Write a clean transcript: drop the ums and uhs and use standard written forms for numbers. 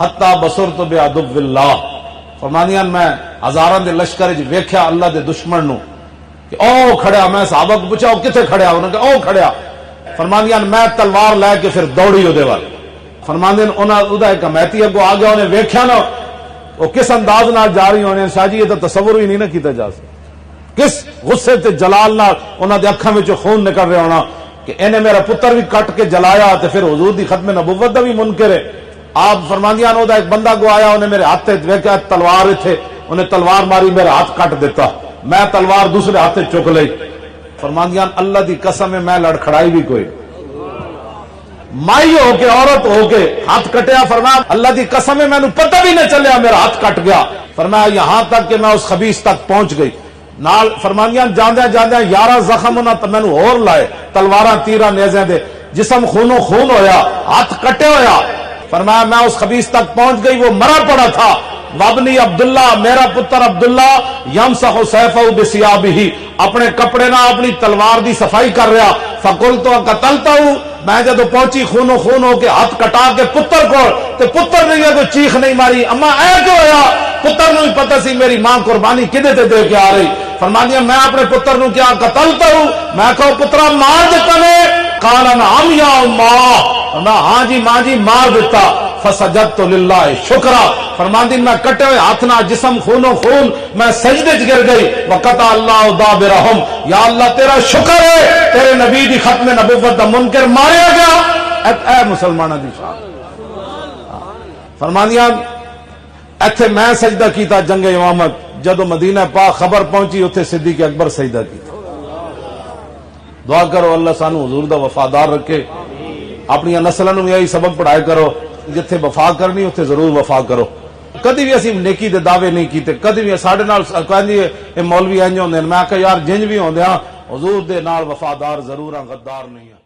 حتی بصرت بعدو اللہ، فرمانیاں میں ہزاراں دے لشکر وچ ویکھیا اللہ دے دشمن نو کہ او کھڑیا، میں صحابہ کو پوچھا او کتے کھڑیا، انہوں نے کہا او کھڑیا، فرمانیاں میں تلوار لے کے پھر دوڑی اودے وال، فرماندے انہاں دا ایک کمیتی اگوں آ گیا، انہیں ویکھیا نا وہ کس انداز نال جا رہی ہونے، شاہ جی یہ تو تصور ہی نہیں نہ کیتا جا سکتا، کس غصے تے جلال نال انہاں دے اکھاں وچوں خون نکل رہا ہونا کہ انہیں میرا پتر بھی کٹ کے جلایا تے پھر حضور دی ختم نبوت دا بھی منکر ہے۔ آپ فرماندیاں نو دا ایک بندہ کو آیا، انہیں میرے ہاتھ تے ویکھیا تلوار تھے، انہیں تلوار ماری میرا ہاتھ کٹ دیتا، میں تلوار دوسرے ہاتھ چک لئی، فرماندیاں اللہ دی قسم ہے میں لڑکھڑائی بھی کوئی، مائی ہو کے عورت ہو کے ہاتھ کٹیا، فرمایا اللہ دی قسم ہے مینوں پتہ بھی نہ چلیا میرا ہاتھ کٹ گیا، فرمایا یہاں تک کہ میں اس خبیث تک پہنچ گئی، نال فرماندیاں جاندیاں جاندیاں 11 زخم انہاں تے مینوں اور لائے، تلواراں تیراں نیزے دے، جسم خونوں خون ہویا، ہاتھ کٹے ہویا، فرمایا میں اس خبیث تک پہنچ گئی، وہ مرا پڑا تھا، وابنی عبداللہ میرا پتر عبداللہ یمسح سیفہ بثیابہ، اپنے کپڑے نہ اپنی تلوار دی صفائی کر رہا، فقلت قتلتہ، میں جب پہنچی خونوں خون ہو کے ہاتھ کٹا کے پتر کو، تے پتر نے کوئی چیخ نہیں ماری، اما اے کیوں ہویا، پتر نو پتہ سی میری ماں قربانی کدے تے دے کے آ رہی، فرماندی میں اپنے پتر نو کیا قتلتا ہوں، میں کہو پترا مار دیتا نے، قال نعم یا اماں، ہاں جی ماں جی مار دیتا، فسجدت للہ شکرا، فرماندی میں کٹے ہوئے ہاتھ نہ جسم خون و خون میں سجدے چ گر گئی، وقطع اللہ دابرہم، یا اللہ تیرا شکر ہے تیرے نبی دی ختم نبوت دا منکر ماریا گیا، اے مسلمانہ دی شان، فرماندیاں ایتھے میں سجدہ کیتا جنگ امامت، جدو مدینہ پاک خبر پہنچی اتھے صدیق اکبر سجدہ کیتا، دعا کرو اللہ سانو حضور دا وفادار رکھے، اپنی نسلوں میں یہی سبق پڑھائے کرو، جتھے وفا کرنی اتھے ضرور وفا کرو، کدی بھی اسی نیکی دے دعوے نہیں کیتے، کدی بھی ساڈے نال کہندی اے مولوی انج ہوندے، میں کہ یار جنج بھی ہوندے ہاں حضور دے نال وفادار ضرور ہاں، غدار نہیں ہاں۔